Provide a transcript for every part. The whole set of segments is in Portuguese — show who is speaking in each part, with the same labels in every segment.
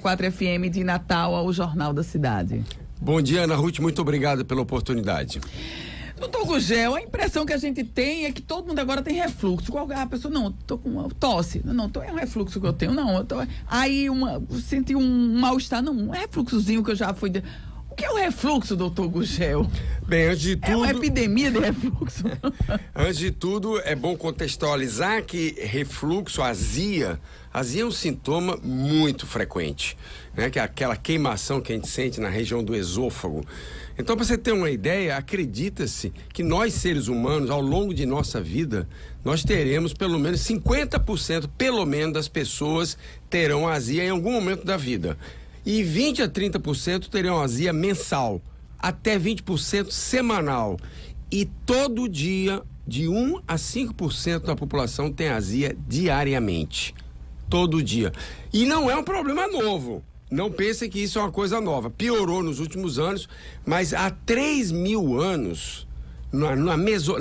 Speaker 1: 94 FM de Natal ao Jornal da Cidade.
Speaker 2: Bom dia, Ana Ruth, muito obrigado pela oportunidade.
Speaker 1: Doutor Gugel, a impressão que a gente tem é que todo mundo agora tem refluxo. A pessoa, não, tô com tosse. Não, é um refluxo que eu tenho. Não, aí senti um mal-estar. Não, um refluxozinho que eu já fui... O que é o refluxo, doutor Gugel?
Speaker 2: Bem, antes de tudo...
Speaker 1: É uma epidemia de refluxo.
Speaker 2: Antes de tudo, é bom contextualizar que refluxo, azia é um sintoma muito frequente, né? Que é aquela queimação que a gente sente na região do esôfago. Então, para você ter uma ideia, acredita-se que nós, seres humanos, ao longo de nossa vida, nós teremos pelo menos 50%, pelo menos, das pessoas terão azia em algum momento da vida. E 20% a 30% terão azia mensal, até 20% semanal. E todo dia, de 1 a 5% da população tem azia diariamente. Todo dia. E não é um problema novo. Não pensem que isso é uma coisa nova. Piorou nos últimos anos, mas há 3.000 anos, na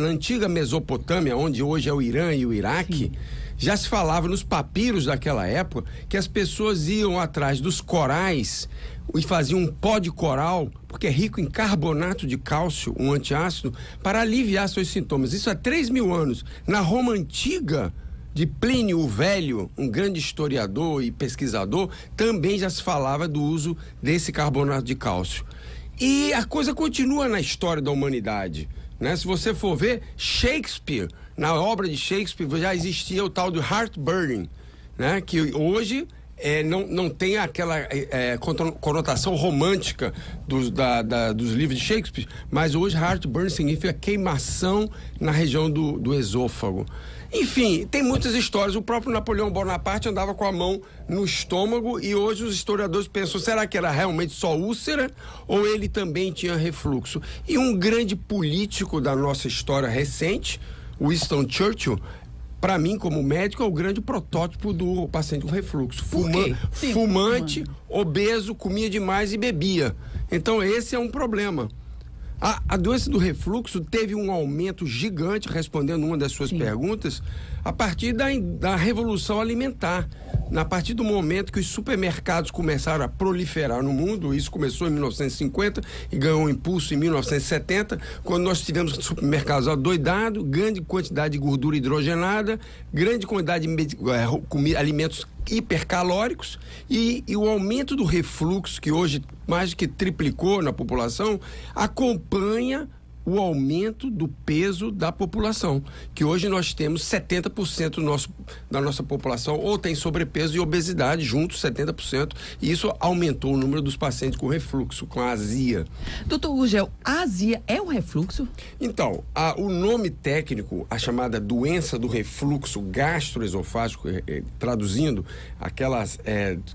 Speaker 2: antiga Mesopotâmia, onde hoje é o Irã e o Iraque, já se falava nos papiros daquela época que as pessoas iam atrás dos corais e faziam um pó de coral, porque é rico em carbonato de cálcio, um antiácido, para aliviar seus sintomas. Isso há 3.000 anos. Na Roma Antiga, de Plínio o Velho, um grande historiador e pesquisador, também já se falava do uso desse carbonato de cálcio. E a coisa continua na história da humanidade, né? Se você for ver, Shakespeare, na obra de Shakespeare já existia o tal do heartburn, né? Que hoje não tem aquela conotação romântica dos livros de Shakespeare, mas hoje heartburn significa queimação na região do esôfago. Enfim, tem muitas histórias. O próprio Napoleão Bonaparte andava com a mão no estômago e hoje os historiadores pensam, será que era realmente só úlcera ou ele também tinha refluxo? E um grande político da nossa história recente, Winston Churchill, para mim, como médico, é o grande protótipo do paciente com refluxo. Fumante, obeso, comia demais e bebia. Então, esse é um problema. A doença do refluxo teve um aumento gigante, respondendo uma das suas perguntas, a partir da revolução alimentar. A partir do momento que os supermercados começaram a proliferar no mundo, isso começou em 1950 e ganhou um impulso em 1970, quando nós tivemos supermercados adoidados, grande quantidade de gordura hidrogenada, grande quantidade de alimentos hipercalóricos e o aumento do refluxo, que hoje mais do que triplicou na população, acompanha o aumento do peso da população, que hoje nós temos 70% da nossa população ou tem sobrepeso e obesidade juntos, 70%, e isso aumentou o número dos pacientes com refluxo, com azia.
Speaker 1: Doutor Gugel, a azia é um refluxo?
Speaker 2: Então, o nome técnico, a chamada doença do refluxo gastroesofágico, traduzindo, aquela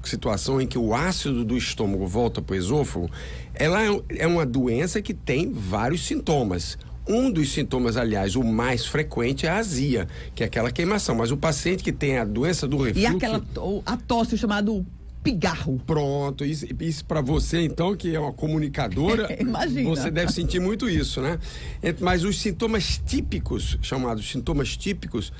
Speaker 2: situação em que o ácido do estômago volta para o esôfago, ela é uma doença que tem vários sintomas. Um dos sintomas, aliás, o mais frequente é a azia, que é aquela queimação. Mas o paciente que tem a doença do refluxo...
Speaker 1: E a tosse chamado pigarro.
Speaker 2: Pronto, isso para você, então, que é uma comunicadora,
Speaker 1: imagina.
Speaker 2: Você deve sentir muito isso, né? Mas os sintomas típicos, chamados sintomas típicos,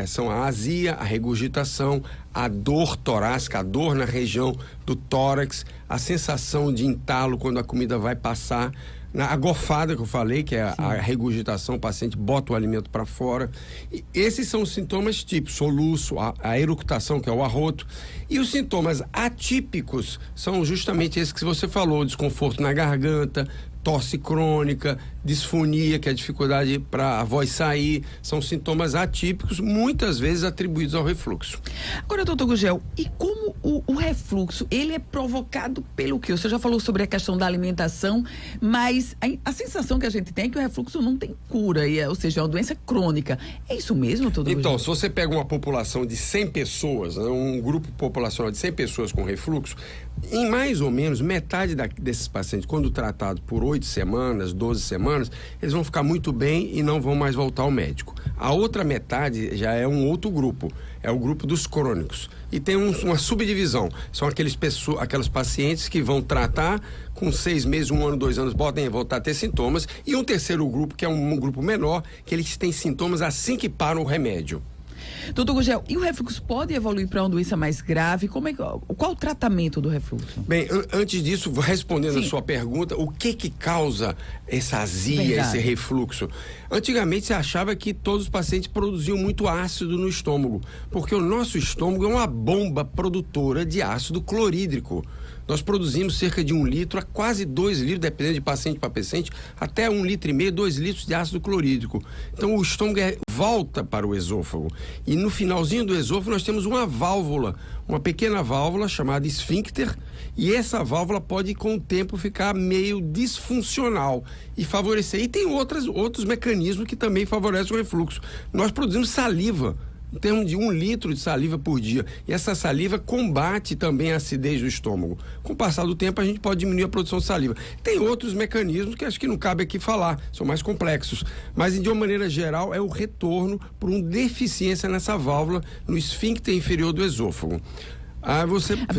Speaker 2: são a azia, a regurgitação, a dor torácica, a dor na região do tórax, a sensação de entalo quando a comida vai passar, a gofada que eu falei, que é a regurgitação, o paciente bota o alimento para fora. E esses são os sintomas típicos, soluço, a eructação, que é o arroto. E os sintomas atípicos são justamente esses que você falou, desconforto na garganta, tosse crônica, disfonia, que é a dificuldade para a voz sair, são sintomas atípicos, muitas vezes atribuídos ao refluxo.
Speaker 1: Agora, doutor Gugel, e como o refluxo, ele é provocado pelo quê? Você já falou sobre a questão da alimentação, mas a sensação que a gente tem é que o refluxo não tem cura, ou seja, é uma doença crônica. É isso mesmo, doutor Gugel?
Speaker 2: Então, se você pega uma população de 100 pessoas, um grupo populacional de 100 pessoas com refluxo, em mais ou menos metade desses pacientes, quando tratados por 8 semanas, 12 semanas, eles vão ficar muito bem e não vão mais voltar ao médico. A outra metade já é um outro grupo, é o grupo dos crônicos. E tem uma subdivisão, são aquelas pacientes que vão tratar com 6 meses, 1 ano, 2 anos, podem voltar a ter sintomas, e um terceiro grupo, que é um grupo menor, que eles têm sintomas assim que param o remédio.
Speaker 1: Doutor Gurgel, e o refluxo pode evoluir para uma doença mais grave? Qual o tratamento do refluxo?
Speaker 2: Bem, antes disso, respondendo a sua pergunta, o que causa essa azia, esse refluxo? Antigamente se achava que todos os pacientes produziam muito ácido no estômago, porque o nosso estômago é uma bomba produtora de ácido clorídrico. Nós produzimos cerca de 1 litro a quase 2 litros, dependendo de paciente para paciente, até 1,5 litro, 2 litros de ácido clorídrico. Então o estômago volta para o esôfago. E no finalzinho do esôfago nós temos uma válvula, uma pequena válvula chamada esfíncter, e essa válvula pode com o tempo ficar meio disfuncional e favorecer. E tem outros mecanismos que também favorecem o refluxo. Nós produzimos saliva, em termos de 1 litro de saliva por dia. E essa saliva combate também a acidez do estômago. Com o passar do tempo, a gente pode diminuir a produção de saliva. Tem outros mecanismos que acho que não cabe aqui falar, são mais complexos. Mas, de uma maneira geral, é o retorno por uma deficiência nessa válvula no esfíncter inferior do esôfago.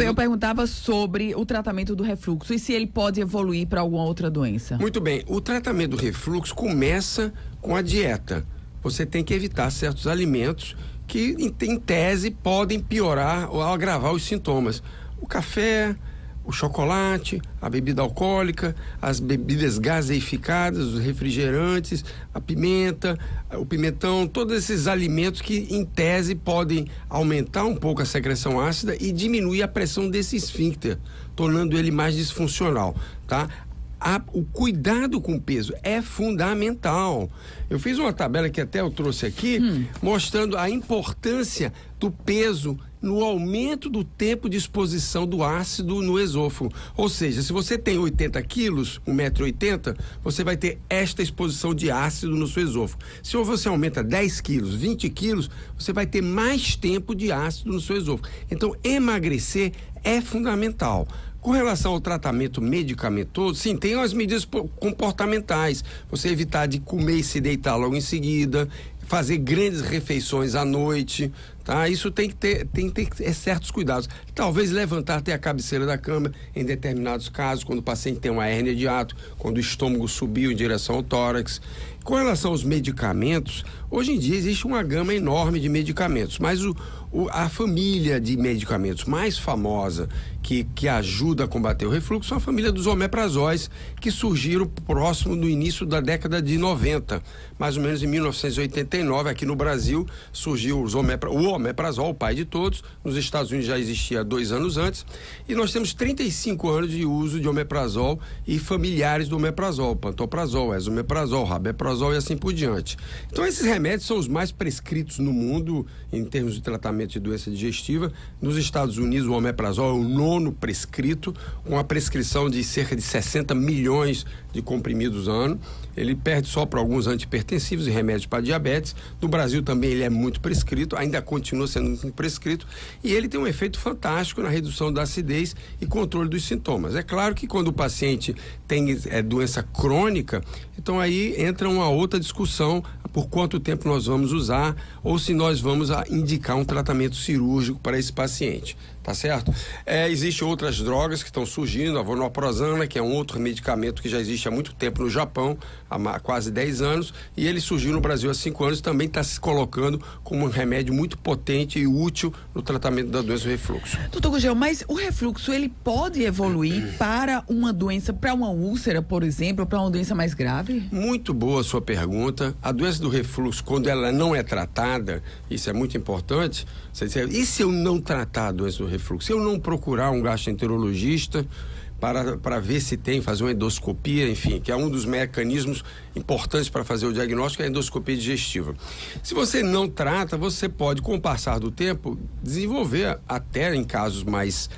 Speaker 1: Eu perguntava sobre o tratamento do refluxo e se ele pode evoluir para alguma outra doença.
Speaker 2: Muito bem. O tratamento do refluxo começa com a dieta. Você tem que evitar certos alimentos que, em tese, podem piorar ou agravar os sintomas. O café, o chocolate, a bebida alcoólica, as bebidas gaseificadas, os refrigerantes, a pimenta, o pimentão, todos esses alimentos que, em tese, podem aumentar um pouco a secreção ácida e diminuir a pressão desse esfíncter, tornando ele mais disfuncional, tá? O cuidado com o peso é fundamental. Eu fiz uma tabela que até eu trouxe aqui, mostrando a importância do peso no aumento do tempo de exposição do ácido no esôfago. Ou seja, se você tem 80 quilos, 1,80 m, você vai ter esta exposição de ácido no seu esôfago. Se você aumenta 10 quilos, 20 quilos, você vai ter mais tempo de ácido no seu esôfago. Então, emagrecer é fundamental. Com relação ao tratamento medicamentoso, sim, tem as medidas comportamentais. Você evitar de comer e se deitar logo em seguida, fazer grandes refeições à noite, tá? Isso tem que ter certos cuidados. Talvez levantar até a cabeceira da cama em determinados casos, quando o paciente tem uma hérnia de hiato, quando o estômago subiu em direção ao tórax. Com relação aos medicamentos, hoje em dia existe uma gama enorme de medicamentos, mas a família de medicamentos mais famosa que ajuda a combater o refluxo são a família dos omeprazóis, que surgiram próximo do início da década de 90. Mais ou menos em 1989, aqui no Brasil, surgiu o omeprazol, o pai de todos. Nos Estados Unidos já existia 2 anos antes. E nós temos 35 anos de uso de omeprazol e familiares do omeprazol, pantoprazol, esomeprazol, rabeprazol e assim por diante. Então, esses remédios são os mais prescritos no mundo em termos de tratamento de doença digestiva. Nos Estados Unidos, o omeprazol é o 9º prescrito, com a prescrição de cerca de 60 milhões de comprimidos ano. Ele perde só para alguns antihipertensivos e remédios para diabetes. No Brasil também ele é muito prescrito, ainda continua sendo muito prescrito, e ele tem um efeito fantástico na redução da acidez e controle dos sintomas. É claro que quando o paciente tem doença crônica, então aí entra uma outra discussão por quanto tempo nós vamos usar ou se nós vamos indicar um tratamento cirúrgico para esse paciente. Tá certo? Existem outras drogas que estão surgindo, a vonoprazana, que é um outro medicamento que já existe há muito tempo no Japão, há quase 10 anos, e ele surgiu no Brasil há 5 anos e também está se colocando como um remédio muito potente e útil no tratamento da doença do refluxo.
Speaker 1: Doutor Gurgel, mas o refluxo, ele pode evoluir para uma doença, para uma úlcera, por exemplo, para uma doença mais grave?
Speaker 2: Muito boa a sua pergunta. A doença do refluxo, quando ela não é tratada, isso é muito importante, e se eu não tratar a doença do refluxo? Se eu não procurar um gastroenterologista para ver se tem, fazer uma endoscopia, enfim, que é um dos mecanismos importantes para fazer o diagnóstico, é a endoscopia digestiva. Se você não trata, você pode, com o passar do tempo, desenvolver, até em casos mais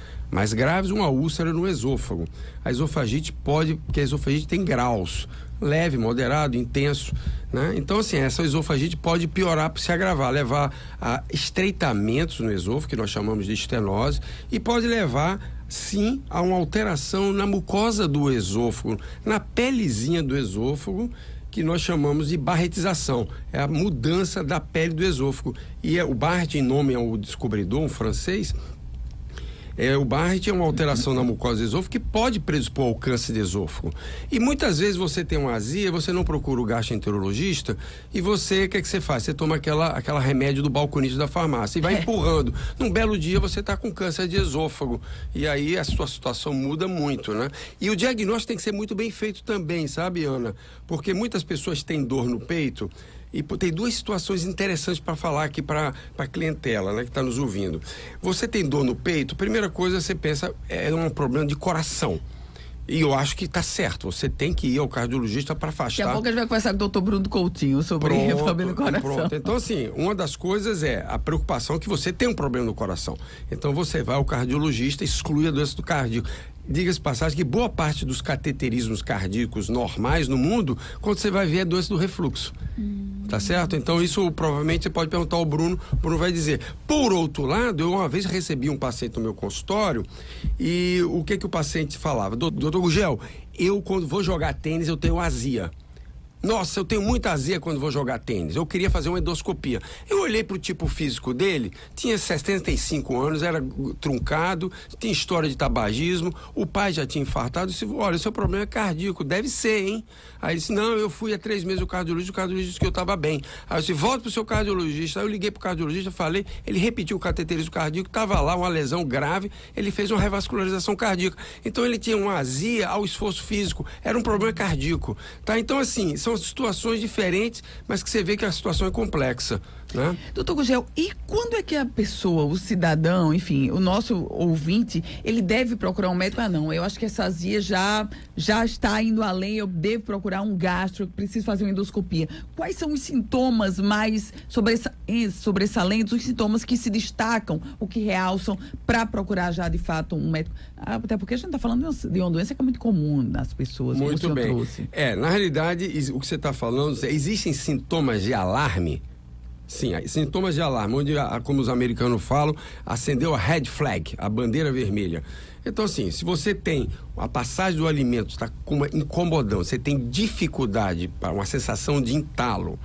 Speaker 2: graves, uma úlcera no esôfago. A esofagite porque a esofagite tem graus, leve, moderado, intenso, né? Então, assim, essa esofagite pode piorar, se agravar, levar a estreitamentos no esôfago, que nós chamamos de estenose, e pode levar, sim, a uma alteração na mucosa do esôfago, na pelezinha do esôfago, que nós chamamos de barretização. É a mudança da pele do esôfago. E o Barrett, em nome ao descobridor, um francês, O Barrett é uma alteração na mucosa do esôfago que pode predispor ao câncer de esôfago. E muitas vezes você tem uma azia, você não procura o gastroenterologista e você, o que é que você faz? Você toma aquela remédio do balconista da farmácia e vai empurrando. Num belo dia você está com câncer de esôfago e aí a sua situação muda muito, né? E o diagnóstico tem que ser muito bem feito também, sabe, Ana? Porque muitas pessoas têm dor no peito. E tem duas situações interessantes para falar aqui para a clientela, né, que está nos ouvindo. Você tem dor no peito, primeira coisa você pensa, é um problema de coração. E eu acho que está certo, você tem que ir ao cardiologista para afastar.
Speaker 1: Daqui a pouco a gente vai conversar com o doutor Bruno Coutinho sobre o problema do coração.
Speaker 2: Pronto. Então, assim, uma das coisas é a preocupação que você tem um problema no coração. Então, você vai ao cardiologista, exclui a doença do cardíaco. Diga-se passagem que boa parte dos cateterismos cardíacos normais no mundo, quando você vai ver, é doença do refluxo. Tá certo? Então, isso provavelmente você pode perguntar ao Bruno, o Bruno vai dizer. Por outro lado, eu uma vez recebi um paciente no meu consultório e o que o paciente falava? Doutor Gugel, eu quando vou jogar tênis eu tenho azia. Nossa, eu tenho muita azia quando vou jogar tênis. Eu queria fazer uma endoscopia. Eu olhei para o tipo físico dele, tinha 75 anos, era truncado, tinha história de tabagismo, o pai já tinha infartado. Eu disse, olha, o seu problema é cardíaco, deve ser, hein? Aí ele disse, não, eu fui há 3 meses ao cardiologista, o cardiologista disse que eu estava bem. Aí eu disse, volta para o seu cardiologista. Aí eu liguei para o cardiologista, falei, ele repetiu o cateterismo cardíaco, estava lá uma lesão grave, ele fez uma revascularização cardíaca. Então ele tinha uma azia ao esforço físico, era um problema cardíaco, tá? Então assim, são situações diferentes, mas que você vê que a situação é complexa, né?
Speaker 1: Doutor Gugel, e quando é que a pessoa, o cidadão, enfim, o nosso ouvinte, ele deve procurar um médico? Ah, não, eu acho que essa azia já está indo além, eu devo procurar um gastro, eu preciso fazer uma endoscopia. Quais são os sintomas mais sobressalentes, os sintomas que se destacam, o que realçam para procurar já de fato um médico? Até porque a gente está falando de uma doença que é muito comum nas pessoas, como o senhor trouxe.
Speaker 2: Na realidade, o que você está falando, existem sintomas de alarme. Sim, sintomas de alarme, onde, como os americanos falam, acendeu a red flag, a bandeira vermelha. Então, assim, se você tem a passagem do alimento, está incomodando, você tem dificuldade para uma sensação de entalo,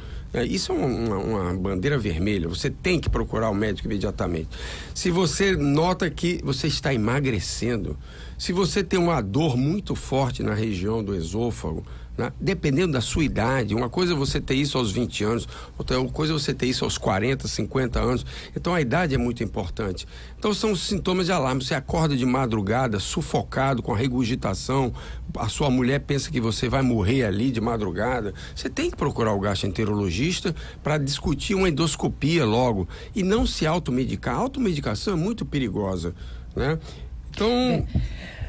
Speaker 2: isso é uma bandeira vermelha, você tem que procurar o médico imediatamente. Se você nota que você está emagrecendo, se você tem uma dor muito forte na região do esôfago, né? Dependendo da sua idade, uma coisa é você ter isso aos 20 anos, outra coisa é você ter isso aos 40, 50 anos. Então a idade é muito importante. Então são os sintomas de alarme. Você acorda de madrugada, sufocado, com a regurgitação, a sua mulher pensa que você vai morrer ali de madrugada. Você tem que procurar o gastroenterologista para discutir uma endoscopia logo. E não se automedicar. A automedicação é muito perigosa, né? Então...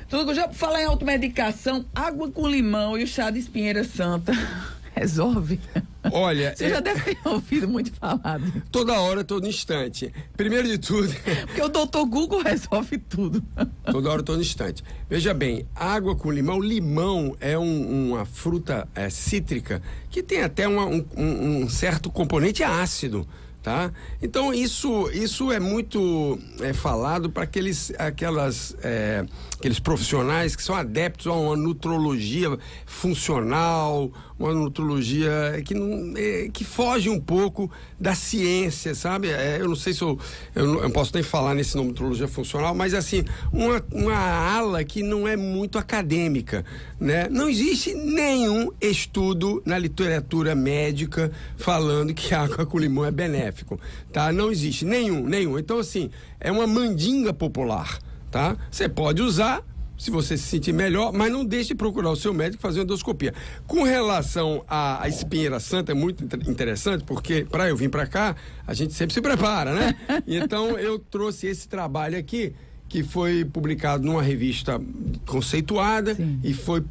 Speaker 1: Doutor Gugel, falar em automedicação, água com limão e o chá de espinheira santa resolve?
Speaker 2: Olha...
Speaker 1: Você já deve ter ouvido muito falar.
Speaker 2: Toda hora, todo instante. Primeiro de tudo...
Speaker 1: Porque o doutor Google resolve tudo.
Speaker 2: Toda hora, todo instante. Veja bem, água com limão. Limão é uma fruta cítrica que tem até um certo componente ácido. Tá? Então isso é muito falado para aqueles profissionais que são adeptos a uma nutrologia funcional, uma nutrologia que foge um pouco da ciência, sabe? Eu não sei se eu não posso nem falar nesse nome, nutrologia funcional, mas assim, uma ala que não é muito acadêmica, né? Não existe nenhum estudo na literatura médica falando que água com limão é benéfico, tá? Não existe nenhum. Então, assim, é uma mandinga popular, tá? Você pode usar se você se sentir melhor, mas não deixe de procurar o seu médico fazer uma endoscopia. Com relação à espinheira santa, é muito interessante, porque para eu vir para cá, a gente sempre se prepara, né? Então, eu trouxe esse trabalho aqui, que foi publicado numa revista conceituada. Sim. E foi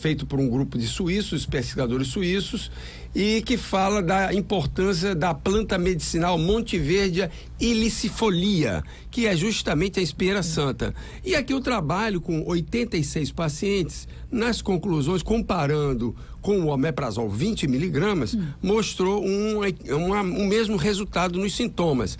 Speaker 2: feito por um grupo de suíços, pesquisadores suíços, e que fala da importância da planta medicinal Monteverdia ilicifolia, que é justamente a espinheira santa. E aqui eu trabalho com 86 pacientes, nas conclusões, comparando com o omeprazol 20 miligramas, mostrou um mesmo resultado nos sintomas.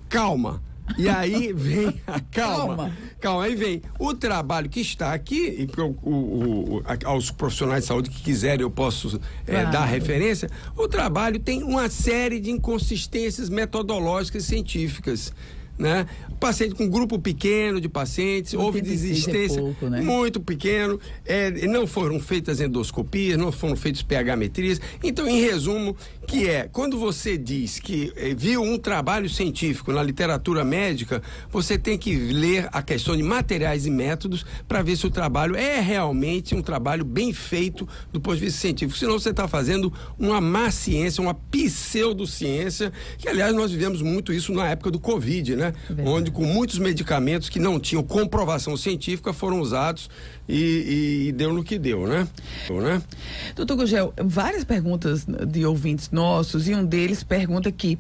Speaker 2: Calma. E aí vem calma, aí vem o trabalho que está aqui, e aos profissionais de saúde que quiserem eu posso dar referência. O trabalho tem uma série de inconsistências metodológicas e científicas, né? Paciente com grupo pequeno de pacientes, houve desistência
Speaker 1: pouco, né?
Speaker 2: muito pequeno, não foram feitas endoscopias, não foram feitos pH-metrias. Então, em resumo, quando você diz que viu um trabalho científico na literatura médica, você tem que ler a questão de materiais e métodos para ver se o trabalho é realmente um trabalho bem feito do ponto de vista científico. Senão você está fazendo uma má ciência, uma pseudociência, que aliás nós vivemos muito isso na época do Covid, né? Onde com muitos medicamentos que não tinham comprovação científica foram usados e deu no que deu, né?
Speaker 1: Doutor Gurgel, várias perguntas de ouvintes nossos, e um deles pergunta aqui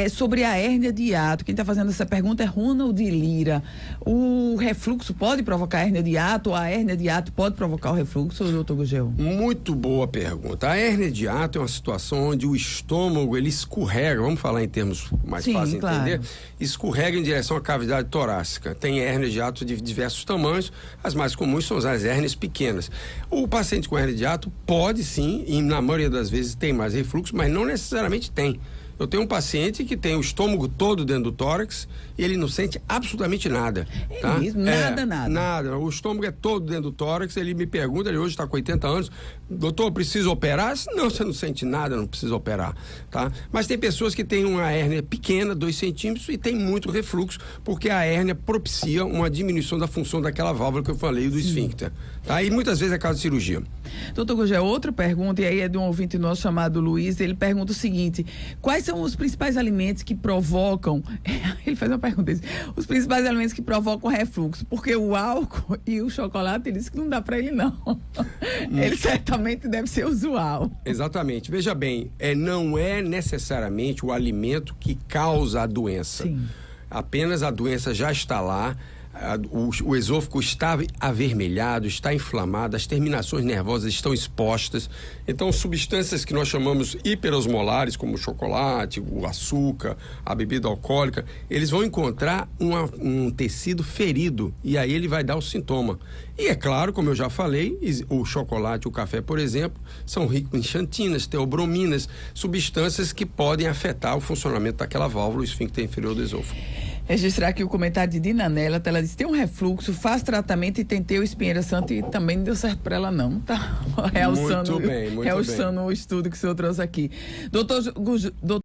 Speaker 1: sobre a hérnia de hiato. Quem está fazendo essa pergunta é Ronald Lira. O refluxo pode provocar hérnia de hiato, ou a hérnia de hiato pode provocar o refluxo, doutor Gurgel?
Speaker 2: Muito boa pergunta. A hérnia de hiato é uma situação onde o estômago, ele escorrega, vamos falar em termos mais fáceis de entender, escorrega em direção à cavidade torácica. Tem hérnia de hiato de diversos tamanhos, as mais comuns são as hérnias pequenas. O paciente com hérnia de hiato pode sim, e na maioria das vezes tem mais refluxo, mas não necessariamente tem. Eu tenho um paciente que tem o estômago todo dentro do tórax e ele não sente absolutamente nada. Tá?
Speaker 1: Mesmo? Nada.
Speaker 2: Nada. O estômago é todo dentro do tórax. Ele me pergunta, ele hoje está com 80 anos, doutor, preciso operar? Não, você não sente nada, não precisa operar. Tá? Mas tem pessoas que têm uma hérnia pequena, 2 centímetros, e tem muito refluxo, porque a hérnia propicia uma diminuição da função daquela válvula que eu falei, do esfíncter. Tá? E muitas vezes é caso de cirurgia.
Speaker 1: Doutor Gurgel, outra pergunta, e aí é de um ouvinte nosso chamado Luiz. Ele pergunta o seguinte: quais são os principais alimentos que provocam ele faz uma pergunta, os principais alimentos que provocam refluxo? Porque o álcool e o chocolate, ele disse que não dá para ele não. Ele certamente deve ser usual.
Speaker 2: Exatamente. Veja bem, não é necessariamente o alimento que causa a doença.
Speaker 1: Sim.
Speaker 2: Apenas a doença já está lá, o esôfago está avermelhado, está inflamado, as terminações nervosas estão expostas. Então, substâncias que nós chamamos hiperosmolares, como o chocolate, o açúcar, a bebida alcoólica, eles vão encontrar um tecido ferido e aí ele vai dar o sintoma. E é claro, como eu já falei, o chocolate, o café, por exemplo, são ricos em xantinas, teobrominas, substâncias que podem afetar o funcionamento daquela válvula, o esfíncter inferior do esôfago.
Speaker 1: Registrar aqui o comentário de Dina Nela. Ela disse: tem um refluxo, faz tratamento e tentei o Espinheira Santa e também não deu certo para ela não, tá? Realçando
Speaker 2: Muito bem.
Speaker 1: o estudo que o senhor trouxe aqui. Doutor